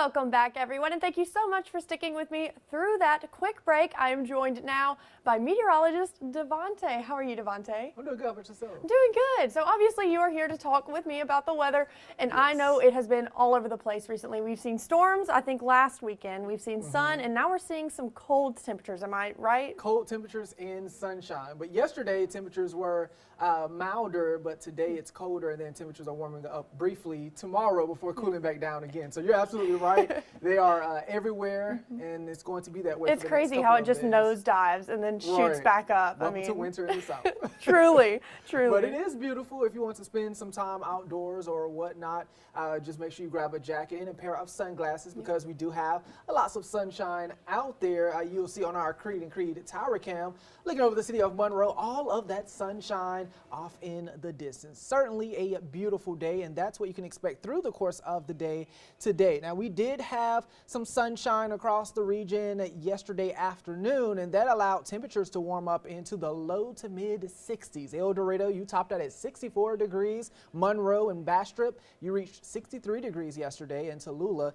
Welcome back, everyone, and thank you so much for sticking with me through that quick break. I am joined now by meteorologist Devontae. How are you, Devontae? I'm doing good. How about yourself? I'm doing good. So obviously you are here to talk with me about the weather, and I know it has been all over the place recently. We've seen storms, I think last weekend. We've seen sun, and now we're seeing some cold temperatures. Am I right? Cold temperatures and sunshine. But yesterday temperatures were milder, but today it's colder, and then temperatures are warming up briefly tomorrow before cooling back down again. So you're absolutely right. They are everywhere, and it's going to be that way. It's crazy how it just nosedives and then shoots back up. Welcome to winter in the South. Truly, truly. But it is beautiful if you want to spend some time outdoors or whatnot. Just make sure you grab a jacket and a pair of sunglasses because we do have lots of sunshine out there. You'll see on our Creed and Creed tower cam, looking over the city of Monroe, all of that sunshine off in the distance. Certainly a beautiful day, and that's what you can expect through the course of the day today. Now, we did have some sunshine across the region yesterday afternoon, and that allowed temperatures to warm up into the low to mid 60s. El Dorado, you topped out at 64 degrees. Monroe and Bastrop, you reached 63 degrees yesterday, and Tallulah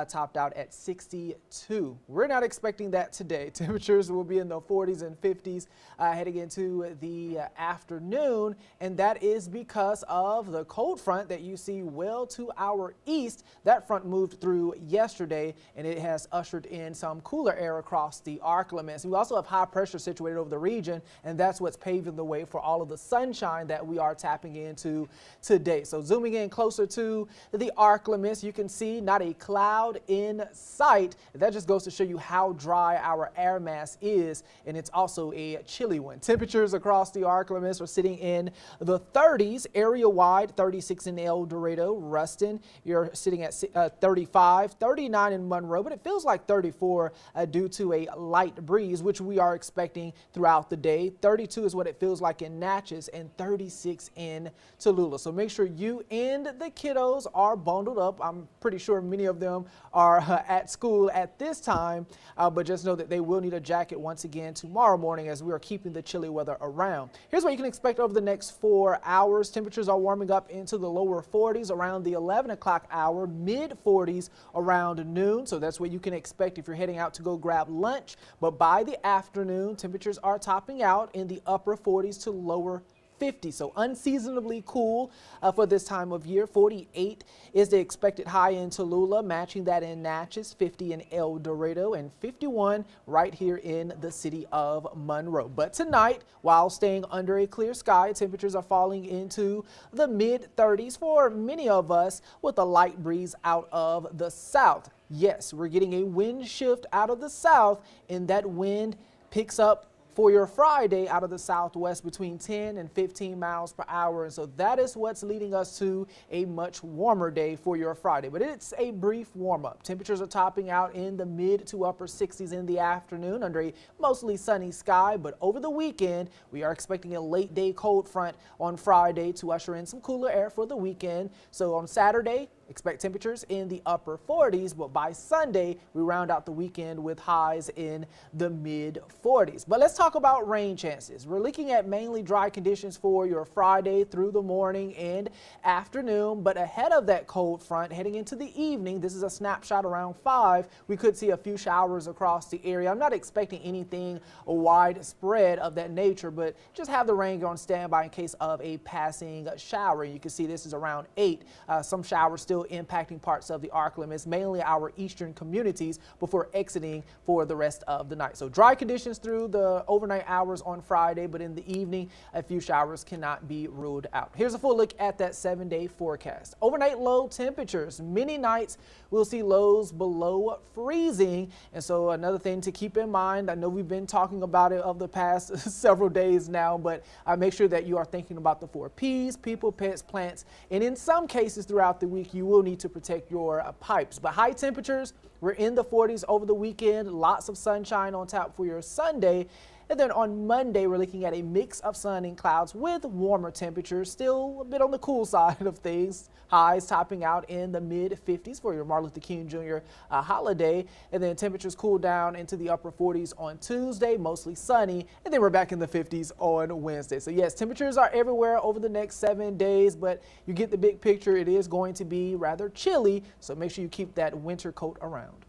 topped out at 62. We're not expecting that today. Temperatures will be in the 40s and 50s heading into the afternoon, and that is because of the cold front that you see well to our east. That front moved through yesterday, and it has ushered in some cooler air across the arc limits. We also have high pressure situated over the region, and that's what's paving the way for all of the sunshine that we are tapping into today. So zooming in closer to the arc limits, you can see not a cloud in sight. That just goes to show you how dry our air mass is, and it's also a chilly one. Temperatures across the arc limits are sitting in the 30s area wide, 36 in El Dorado. Ruston, you're sitting at 35, 39 in Monroe, but it feels like 34 due to a light breeze, which we are expecting throughout the day. 32 is what it feels like in Natchez, and 36 in Tallulah. So make sure you and the kiddos are bundled up. I'm pretty sure many of them are at school at this time, but just know that they will need a jacket once again tomorrow morning as we are keeping the chilly weather around. Here's what you can expect over the next 4 hours. Temperatures are warming up into the lower 40s around the 11 o'clock hour, mid 40s around noon. So that's what you can expect if you're heading out to go grab lunch. But by the afternoon, temperatures are topping out in the upper 40s to lower 50, so unseasonably cool for this time of year. 48 is the expected high in Tallulah, matching that in Natchez, 50 in El Dorado, and 51 right here in the city of Monroe. But tonight, while staying under a clear sky, temperatures are falling into the mid 30s for many of us with a light breeze out of the south. Yes, we're getting a wind shift out of the south, and that wind picks up for your Friday out of the southwest between 10 and 15 miles per hour. And so that is what's leading us to a much warmer day for your Friday. But it's a brief warm up. Temperatures are topping out in the mid to upper 60s in the afternoon under a mostly sunny sky. But over the weekend, we are expecting a late day cold front on Friday to usher in some cooler air for the weekend. So on Saturday, expect temperatures in the upper 40s, but by Sunday, we round out the weekend with highs in the mid 40s. But let's talk about rain chances. We're looking at mainly dry conditions for your Friday through the morning and afternoon, but ahead of that cold front heading into the evening, this is a snapshot around 5, we could see a few showers across the area. I'm not expecting anything widespread of that nature, but just have the rain on standby in case of a passing shower. You can see this is around 8. Some showers still impacting parts of the arc limits, mainly our eastern communities, before exiting for the rest of the night. So dry conditions through the overnight hours on Friday, but in the evening, a few showers cannot be ruled out. Here's a full look at that 7-day forecast. Overnight low temperatures. Many nights we'll see lows below freezing. And so another thing to keep in mind, I know we've been talking about it over the past several days now, but make sure that you are thinking about the 4 P's: people, pets, plants, and in some cases throughout the week, you will need to protect your pipes. But high temperatures, we're in the 40s over the weekend, lots of sunshine on tap for your Sunday. And then on Monday, we're looking at a mix of sun and clouds with warmer temperatures, still a bit on the cool side of things. Highs topping out in the mid 50s for your Martin Luther King Jr. Holiday. And then temperatures cool down into the upper 40s on Tuesday, mostly sunny. And then we're back in the 50s on Wednesday. So yes, temperatures are everywhere over the next 7 days, but you get the big picture. It is going to be rather chilly, so make sure you keep that winter coat around.